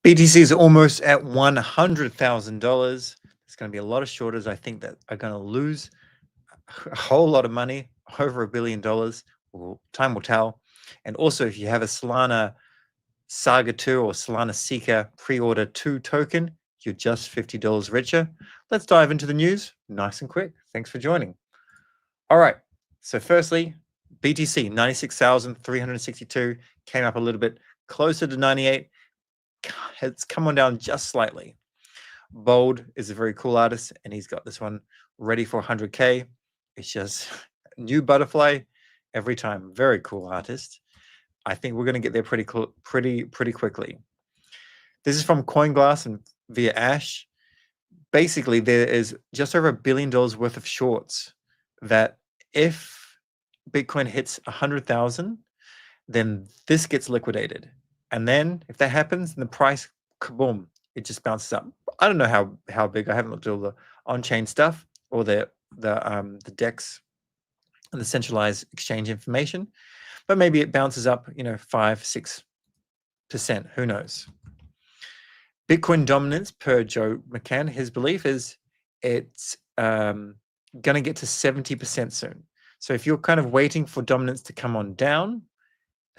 BTC is almost at $100,000. There's going to be a lot of shorters, I think, that are going to lose a whole lot of money, over $1 billion. Well, time will tell. And also, if you have a Solana Saga 2 or Solana Seeker pre-order 2 token, you're just $50 richer. Let's dive into the news nice and quick. Thanks for joining. All right. So firstly, BTC 96,362 came up a little bit closer to 98. It's come on down just slightly. Bold is a very cool artist, and he's got this one ready for 100K. It's just new butterfly every time. Very cool artist. I think we're going to get there pretty quickly. This is from CoinGlass and via Ash. Basically, there is just over $1 billion worth of shorts that if Bitcoin hits 100,000, then this gets liquidated. And then if that happens, then the price, kaboom, it just bounces up. I don't know how big. I haven't looked at all the on-chain stuff or the DEX and the centralized exchange information, but maybe it bounces up, 5-6%. Who knows? Bitcoin dominance, per Joe McCann, his belief is it's going to get to 70% soon. So if you're kind of waiting for dominance to come on down,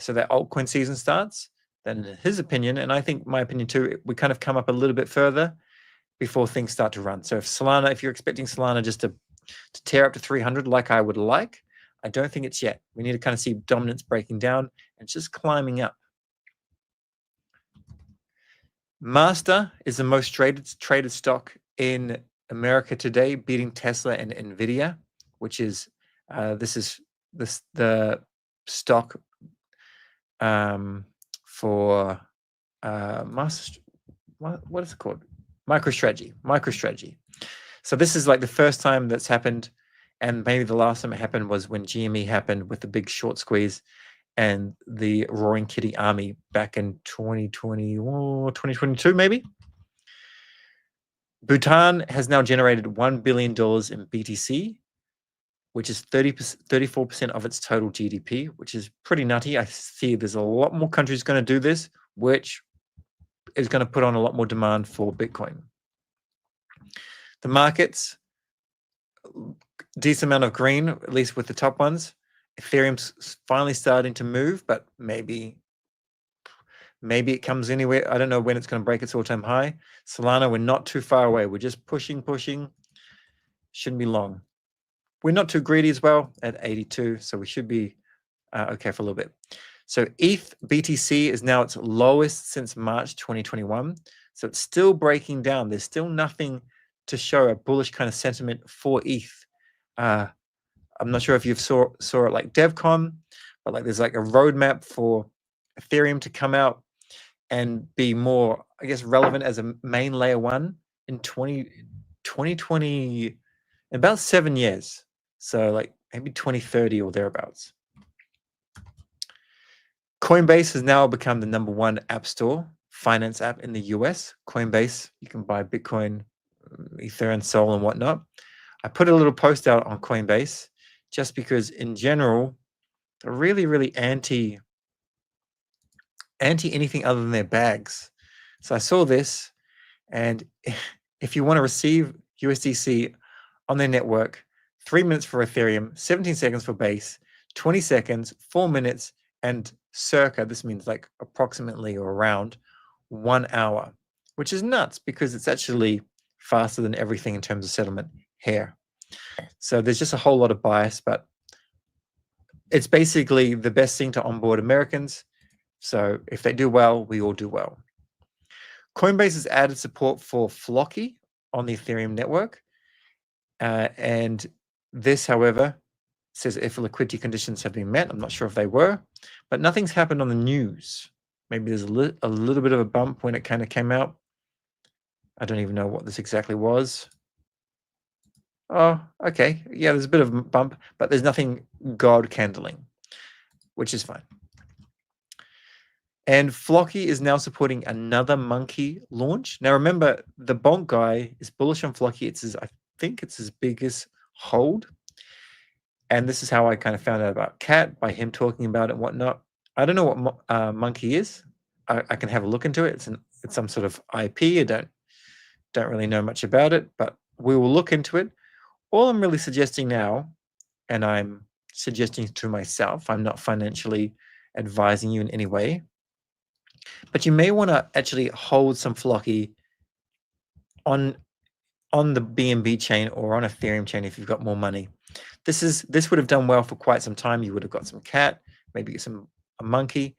so that altcoin season starts, then in his opinion, and I think my opinion too, we kind of come up a little bit further before things start to run. So if you're expecting Solana just to tear up to 300 like I would like, I don't think it's yet. We need to kind of see dominance breaking down and just climbing up. Master is the most traded stock in America today, beating Tesla and Nvidia, which is the stock for Master. What is it called? MicroStrategy. So this is like the first time that's happened, and maybe the last time it happened was when GME happened with the big short squeeze and the Roaring Kitty army back in 2020 or 2022 maybe. Bhutan has now generated $1 billion in BTC, which is 34% of its total GDP, which is pretty nutty. I see there's a lot more countries going to do this, which is going to put on a lot more demand for Bitcoin. The markets, decent amount of green, at least with the top ones. Ethereum's finally starting to move, but maybe it comes anywhere. I don't know when it's going to break its all-time high. Solana, we're not too far away. We're just pushing. Shouldn't be long. We're not too greedy as well at 82, so we should be okay for a little bit. So ETH BTC is now its lowest since March 2021. So it's still breaking down. There's still nothing to show a bullish kind of sentiment for ETH. I'm not sure if you saw it like DevCon, but like there's like a roadmap for Ethereum to come out and be more, I guess, relevant as a main layer one in 2020, in about 7 years. So like maybe 2030 or thereabouts. Coinbase has now become the #1 app store, finance app in the US. Coinbase, you can buy Bitcoin, Ethereum, Sol, and whatnot. I put a little post out on Coinbase just because in general, they're really, really anti anything other than their bags. So I saw this, and if you want to receive USDC on their network, 3 minutes for Ethereum, 17 seconds for Base, 20 seconds, 4 minutes, and circa, this means like approximately or around 1 hour, which is nuts because it's actually faster than everything in terms of settlement here. So there's just a whole lot of bias, but it's basically the best thing to onboard Americans. So if they do well, we all do well. Coinbase has added support for FLOKI on the Ethereum network. And this, however, says if liquidity conditions have been met. I'm not sure if they were, but nothing's happened on the news. Maybe there's a little bit of a bump when it kind of came out. I don't even know what this exactly was. Oh, okay. Yeah, there's a bit of a bump, but there's nothing god candling, which is fine. And FLOKI is now supporting another MONKY launch. Now, remember, the BONK guy is bullish on FLOKI. I think it's his biggest hold. And this is how I kind of found out about Cat, by him talking about it and whatnot. I don't know what MONKY is. I can have a look into it. it's some sort of IP. I don't really know much about it, but we will look into it. All I'm really suggesting now, and I'm suggesting to myself, I'm not financially advising you in any way, but you may want to actually hold some FLOKI on the BNB chain or on Ethereum chain if you've got more money. This would have done well for quite some time. You would have got some CAT, maybe a MONKY.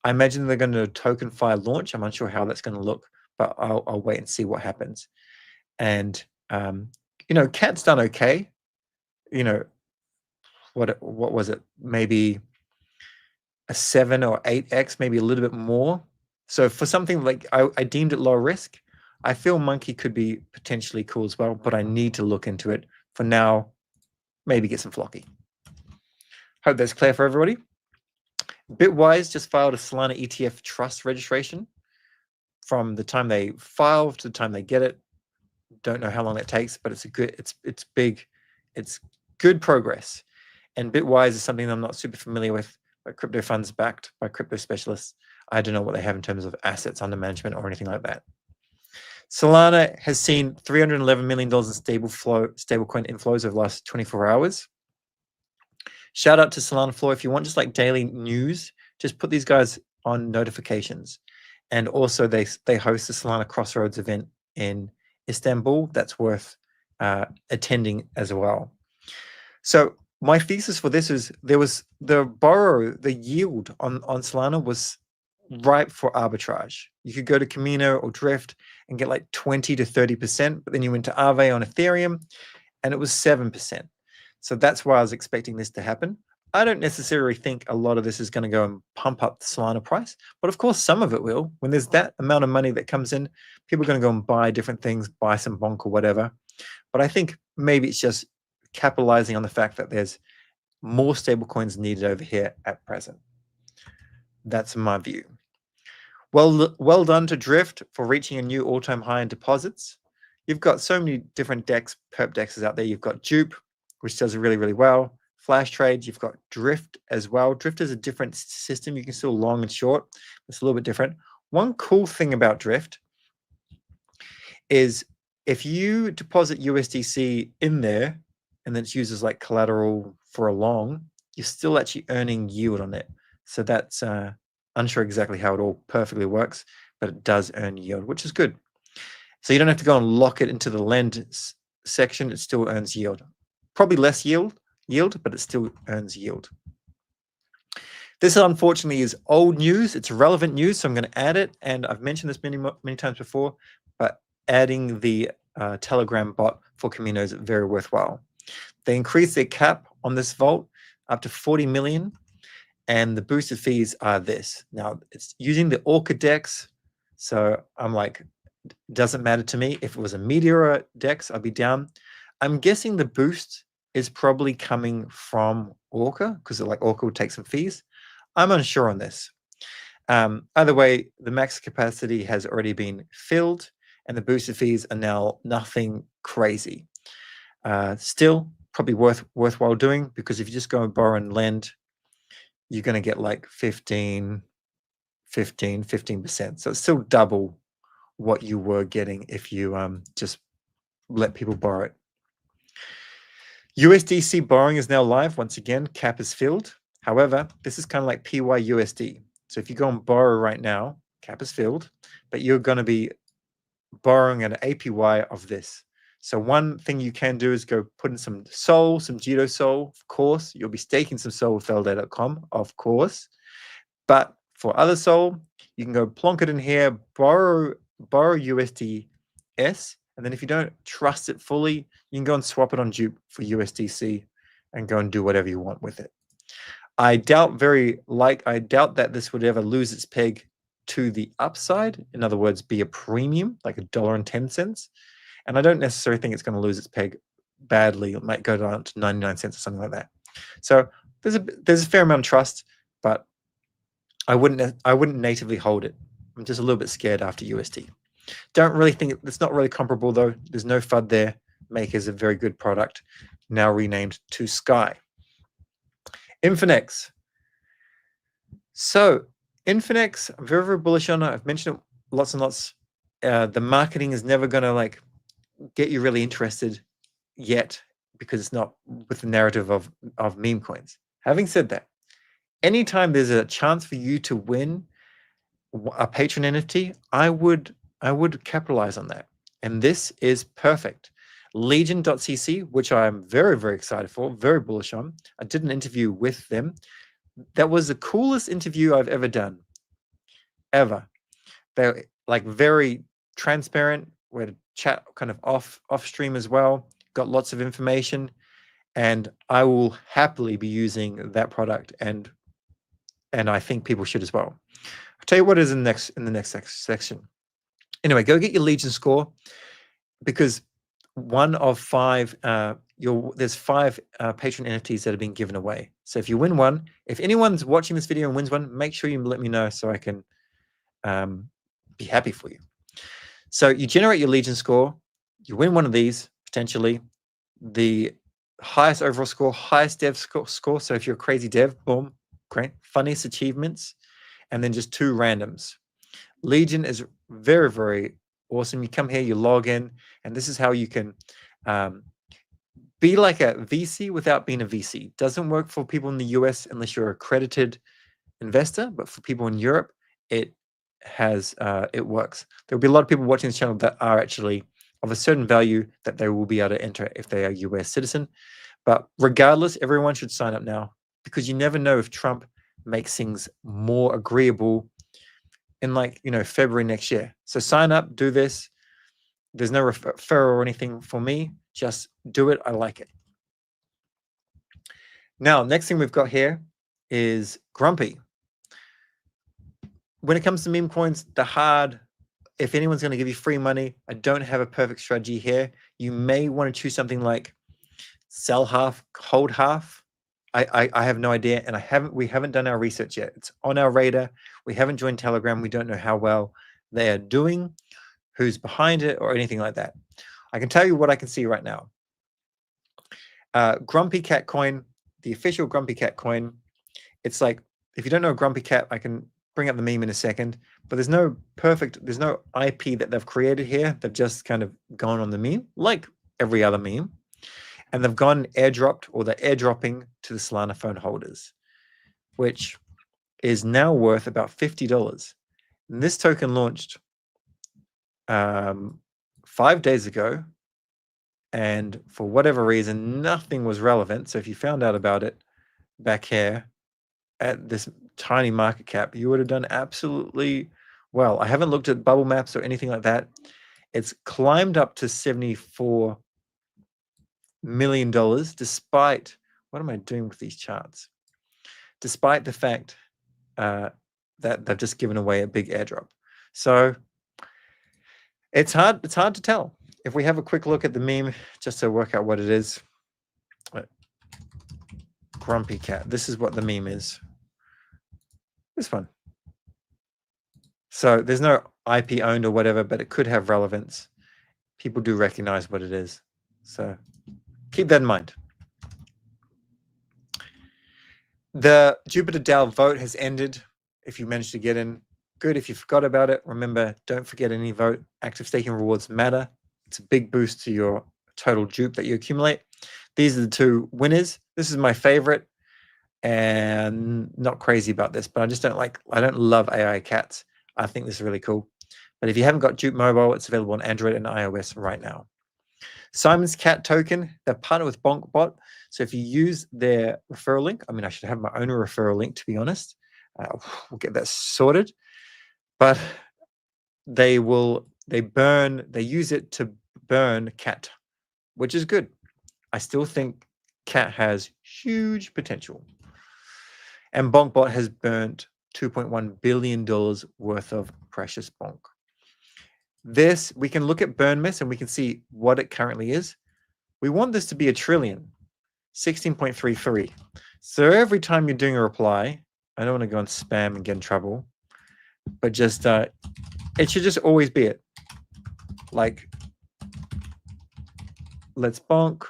I imagine they're going to TokenFi launch. I'm unsure how that's going to look, but I'll wait and see what happens. And CAT's done okay. What was it? Maybe a 7 or 8x, maybe a little bit more. So for something like I deemed it low risk, I feel MONKY could be potentially cool as well, but I need to look into it. For now, maybe get some FLOKI. Hope that's clear for everybody. Bitwise just filed a Solana ETF trust registration. From the time they file to the time they get it, don't know how long that takes, but it's big, it's good progress. And Bitwise is something I'm not super familiar with, but crypto funds backed by crypto specialists. I don't know what they have in terms of assets under management or anything like that. Solana has seen $311 million in stablecoin inflows over the last 24 hours. Shout out to Solana Floor. If you want just like daily news, just put these guys on notifications. And also they host the Solana Crossroads event in Istanbul. That's worth attending as well. So my thesis for this is the yield on Solana was ripe for arbitrage. You could go to Camino or Drift and get like 20 to 30%, but then you went to Aave on Ethereum and it was 7%. So that's why I was expecting this to happen. I don't necessarily think a lot of this is going to go and pump up the Solana price, but of course some of it will. When there's that amount of money that comes in, people are going to go and buy different things, buy some BONK or whatever. But I think maybe it's just capitalizing on the fact that there's more stablecoins needed over here at present. That's my view. Well done to Drift for reaching a new all-time high in deposits. You've got so many different DEX, perp DEXs out there. You've got JUP, which does really, really well. Flash trades, you've got Drift as well. Drift is a different system. You can still long and short. It's a little bit different. One cool thing about Drift is if you deposit USDC in there and then it's used as like collateral for a long, you're still actually earning yield on it. So that's unsure exactly how it all perfectly works, but it does earn yield, which is good. So you don't have to go and lock it into the lend section. It still earns yield. Probably less yield, but it still earns yield. This unfortunately is old news. It's relevant news, so I'm going to add it. And I've mentioned this many times before, but adding the Telegram bot for Camino is very worthwhile. They increased their cap on this vault up to 40 million. And the boosted fees are this. Now, it's using the Orca DEX. So I'm like, doesn't matter to me. If it was a Meteor DEX, I'd be down. I'm guessing the boost is probably coming from Orca because like Orca would take some fees. I'm unsure on this. Either way, the max capacity has already been filled and the boosted fees are now nothing crazy. Still, probably worthwhile doing because if you just go and borrow and lend, you're going to get like 15%. So it's still double what you were getting if you just let people borrow it. USDC borrowing is now live. Once again, cap is filled. However, this is kind of like PYUSD. So if you go and borrow right now, cap is filled, but you're going to be borrowing at an APY of this. So one thing you can do is go put in some Sol, some Jito Sol, of course. You'll be staking some Sol with LD.com, of course. But for other Sol, you can go plonk it in here, borrow USDS, and then if you don't trust it fully, you can go and swap it on JUP for USDC and go and do whatever you want with it. I doubt that this would ever lose its peg to the upside. In other words, be a premium, like $1.10. And I don't necessarily think it's going to lose its peg badly. It might go down to 99 cents or something like that. So there's a fair amount of trust, but I wouldn't natively hold it. I'm just a little bit scared after USD. Don't really think it's not really comparable though. There's no FUD there. Make is a very good product, now renamed to Sky. Infinex. So Infinex, I'm very, very bullish on it. I've mentioned it lots and lots. The marketing is never going to like get you really interested yet because it's not with the narrative of meme coins. Having said that, anytime there's a chance for you to win a patron NFT, I would capitalize on that. And this is perfect. Legion.cc, which I'm very, very excited for, very bullish on. I did an interview with them. That was the coolest interview I've ever done. Ever. They're like very transparent. We had a chat kind of off stream as well. Got lots of information. And I will happily be using that product, and I think people should as well. I'll tell you what is in the next section. Anyway, go get your Legion score, because one of 5 there's 5 patron NFTs that have been given away. So if you win one, if anyone's watching this video and wins one, make sure you let me know so I can be happy for you. So you generate your Legion score, you win one of these potentially, the highest overall score, highest dev score. So if you're a crazy dev, boom, great, funniest achievements, and then just 2 randoms. Legion is very, very awesome. You come here, you log in, and this is how you can be like a VC without being a VC. Doesn't work for people in the US unless you're an accredited investor, but for people in Europe, it works. There'll be a lot of people watching this channel that are actually of a certain value that they will be able to enter if they are a US citizen. But regardless, everyone should sign up now, because you never know if Trump makes things more agreeable in, like, you know, February next year. So sign up, do this. There's no referral or anything for me. Just do it. I like it. Now, next thing we've got here is Grumpy. When it comes to meme coins, if anyone's going to give you free money, I don't have a perfect strategy here. You may want to choose something like sell half, hold half. I have no idea, and we haven't done our research yet. It's on our radar. We haven't joined Telegram. We don't know how well they are doing, who's behind it, or anything like that. I can tell you what I can see right now. Grumpy Cat coin, the official Grumpy Cat coin. It's like, if you don't know Grumpy Cat, I can bring up the meme in a second, but there's no IP that they've created here. They've just kind of gone on the meme, like every other meme, and they've gone airdropped, or they're airdropping to the Solana phone holders, which is now worth about $50. And this token launched 5 days ago, and for whatever reason, nothing was relevant. So if you found out about it back here at this tiny market cap, you would have done absolutely well. I haven't looked at bubble maps or anything like that. It's climbed up to $74 million, despite, what am I doing with these charts? Despite the fact that they've just given away a big airdrop. So it's hard to tell. If we have a quick look at the meme, just to work out what it is. Grumpy Cat. This is what the meme is. This one. So there's no IP owned or whatever, but it could have relevance. People do recognize what it is. So keep that in mind. The Jupiter DAO vote has ended. If you managed to get in, good. If you forgot about it, remember, don't forget any vote. Active staking rewards matter. It's a big boost to your total JUP that you accumulate. These are the 2 winners. This is my favorite, and not crazy about this, but I don't love AI cats. I think this is really cool. But if you haven't got JUP Mobile, it's available on Android and iOS right now. Simon's Cat token, they're partnered with BONKbot. So if you use their referral link, I mean, I should have my own referral link, to be honest. We'll get that sorted. But they use it to burn Cat, which is good. I still think Cat has huge potential. And BONKbot has burnt $2.1 billion worth of precious BONK. This, we can look at burn miss and we can see what it currently is. We want this to be $1 trillion, 16.33. So every time you're doing a reply, I don't want to go on spam and get in trouble, but just, it should just always be it. Like, let's bonk,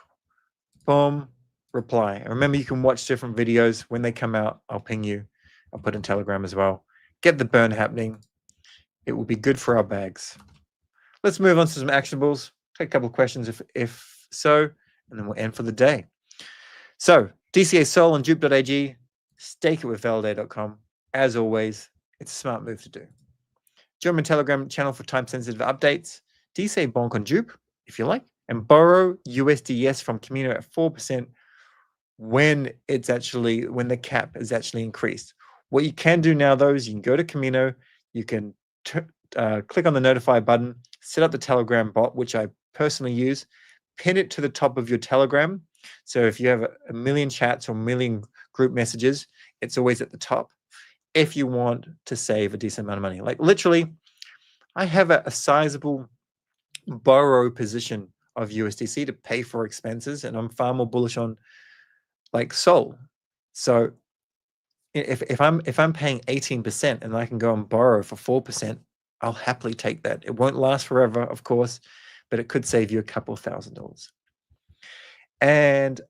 boom, reply. And remember, you can watch different videos. When they come out, I'll ping you. I'll put in Telegram as well. Get the burn happening. it will be good for our bags. Let's move on to some actionables. Take a couple of questions if so, and then we'll end for the day. So DCA Sol on JUP.ag, stake it with validate.com. As always, it's a smart move to do. Join my Telegram channel for time-sensitive updates. DCA BONK on JUP, if you like, and borrow USDS from Camino at 4% when the cap is actually increased. What you can do now, though, is you can go to Camino, you can click on the notify button, set up the Telegram bot, which I personally use, pin it to the top of your Telegram. So if you have a million chats or a million group messages, it's always at the top. If you want to save a decent amount of money, like literally, I have a sizable borrow position of USDC to pay for expenses, and I'm far more bullish on like Sol. So if I'm paying 18% and I can go and borrow for 4%, I'll happily take that. It won't last forever, of course, but it could save you a couple of $1,000s. And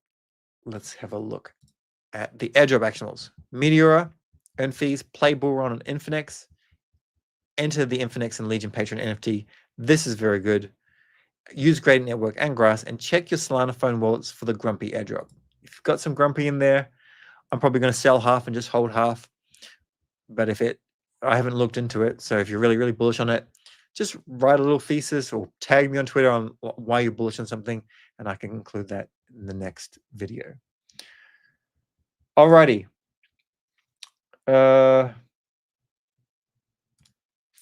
let's have a look at the airdrop actionables. Meteora, earn fees, play bull run on Infinex, enter the Infinex and Legion Patron NFT. This is very good. Use Gradient Network and Grass, and check your Solana phone wallets for the Grumpy airdrop. If you've got some Grumpy in there, I'm probably going to sell half and just hold half. But I haven't looked into it. So if you're really, really bullish on it, just write a little thesis or tag me on Twitter on why you're bullish on something, and I can include that in the next video. Alrighty.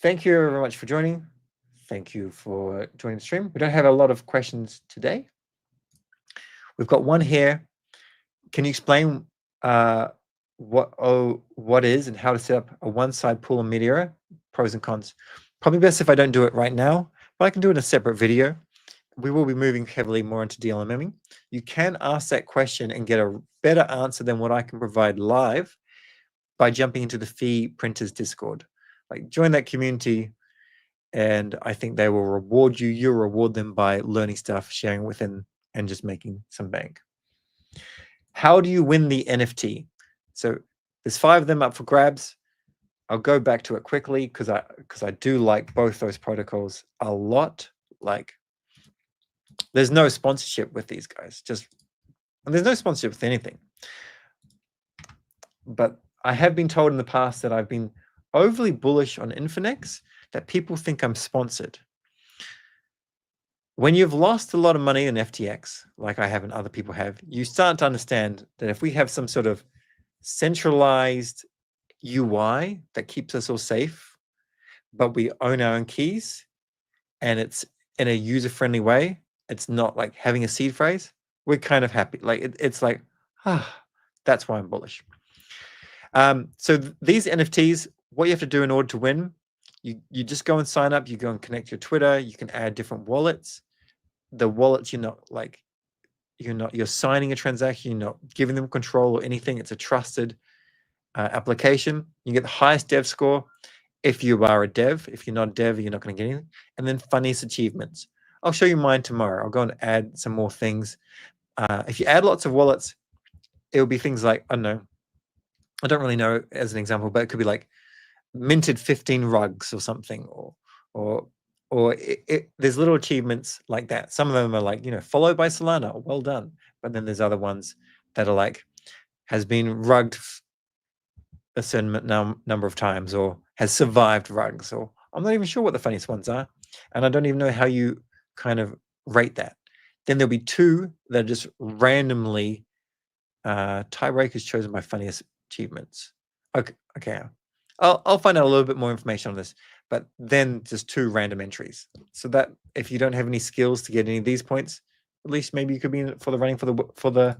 Thank you very much for joining. Thank you for joining the stream. We don't have a lot of questions today. We've got one here. Can you explain what is and how to set up a one-side pool on Meteora? Pros and cons. Probably best if I don't do it right now, but I can do it in a separate video. We will be moving heavily more into DLMMing. You can ask that question and get a better answer than what I can provide live by jumping into the Fee Printers Discord. Like, join that community, and I think they will reward you. You'll reward them by learning stuff, sharing within, and just making some bank. How do you win the NFT? So there's 5 of them up for grabs. I'll go back to it quickly because I do like both those protocols a lot. Like, there's no sponsorship with these guys. And there's no sponsorship with anything. But I have been told in the past that I've been overly bullish on Infinex, that people think I'm sponsored. When you've lost a lot of money in FTX, like I have and other people have, you start to understand that if we have some sort of centralized UI that keeps us all safe, but we own our own keys, and it's in a user-friendly way, it's not like having a seed phrase, we're kind of happy. Like it's like, that's why I'm bullish. So these NFTs, what you have to do in order to win, you just go and sign up, you go and connect your Twitter, you can add different wallets. The wallets, you're signing a transaction, you're not giving them control or anything. It's a trusted application. You get the highest dev score if you are a dev. If you're not a dev, you're not going to get anything. And then funniest achievements. I'll show you mine tomorrow. I'll go and add some more things. If you add lots of wallets, it'll be things like, I don't know, I don't really know as an example, but it could be like minted 15 rugs or something, or there's little achievements like that. Some of them are like, followed by Solana, well done. But then there's other ones that are like, has been rugged a certain number of times, or has survived rugs, or I'm not even sure what the funniest ones are. And I don't even know how you kind of rate that. Then there'll be 2 that are just randomly tiebreakers chosen by funniest achievements. Okay. I'll find out a little bit more information on this, but then just 2 random entries. So that if you don't have any skills to get any of these points, at least maybe you could be in it for the running for the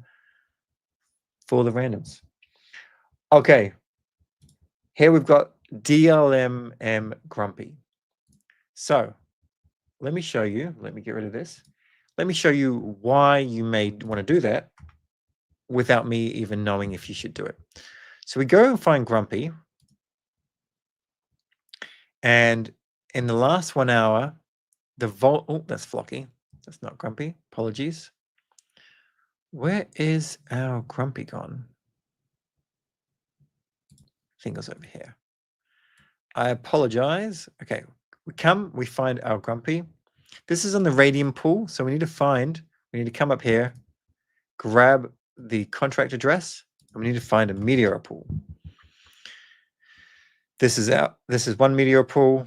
randoms. Okay. Here we've got DLMM Grumpy. So let me show you. Let me get rid of this. Let me show you why you may want to do that without me even knowing if you should do it. So we go and find Grumpy. And in the last 1 hour, that's FLOKI. That's not Grumpy. Apologies. Where is our Grumpy gone? I think it was over here. I apologize. Okay, we find our Grumpy. This is on the Radium pool, so we need to come up here, grab the contract address, and we need to find a Meteor pool. This is one Meteor pool,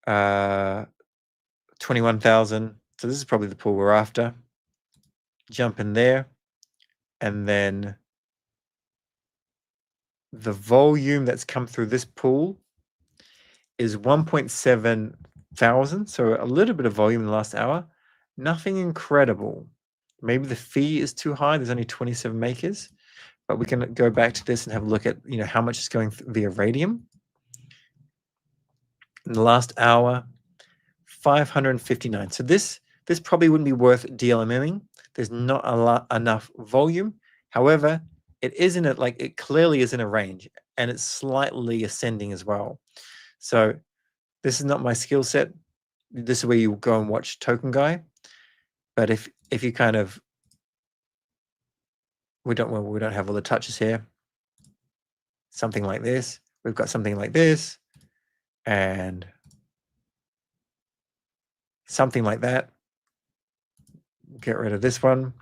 21,000. So this is probably the pool we're after. Jump in there, and then the volume that's come through this pool is 1.7 thousand, so a little bit of volume in the last hour. Nothing incredible. Maybe the fee is too high. There's only 27 makers, but we can go back to this and have a look at how much is going via Radium. In the last hour, 559. So this probably wouldn't be worth DLMing. There's not enough volume. However, it is in it, like it clearly is in a range, and it's slightly ascending as well. So this is not my skill set. This is where you go and watch Token Guy. But if you kind of, we don't have all the touches here. Something like this. We've got something like this, and something like that. Get rid of this one.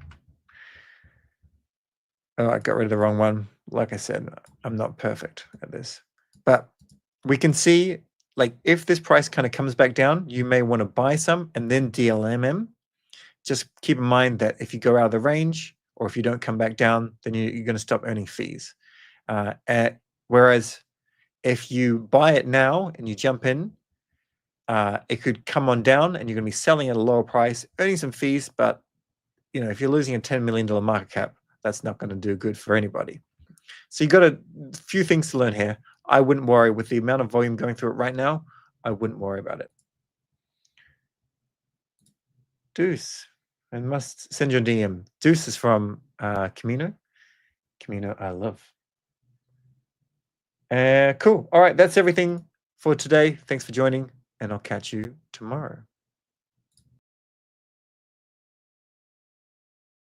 Oh, I got rid of the wrong one. Like I said, I'm not perfect at this. But we can see, like, if this price kind of comes back down, you may want to buy some and then DLMM. Just keep in mind that if you go out of the range or if you don't come back down, then you're going to stop earning fees. Whereas if you buy it now and you jump in, it could come on down and you're going to be selling at a lower price, earning some fees. But if you're losing a $10 million market cap, that's not going to do good for anybody. So you got a few things to learn here. I wouldn't worry with the amount of volume going through it right now. I wouldn't worry about it. Deuce. I must send you a DM. Deuce is from Camino. Camino, I love. Cool. All right, that's everything for today. Thanks for joining, and I'll catch you tomorrow.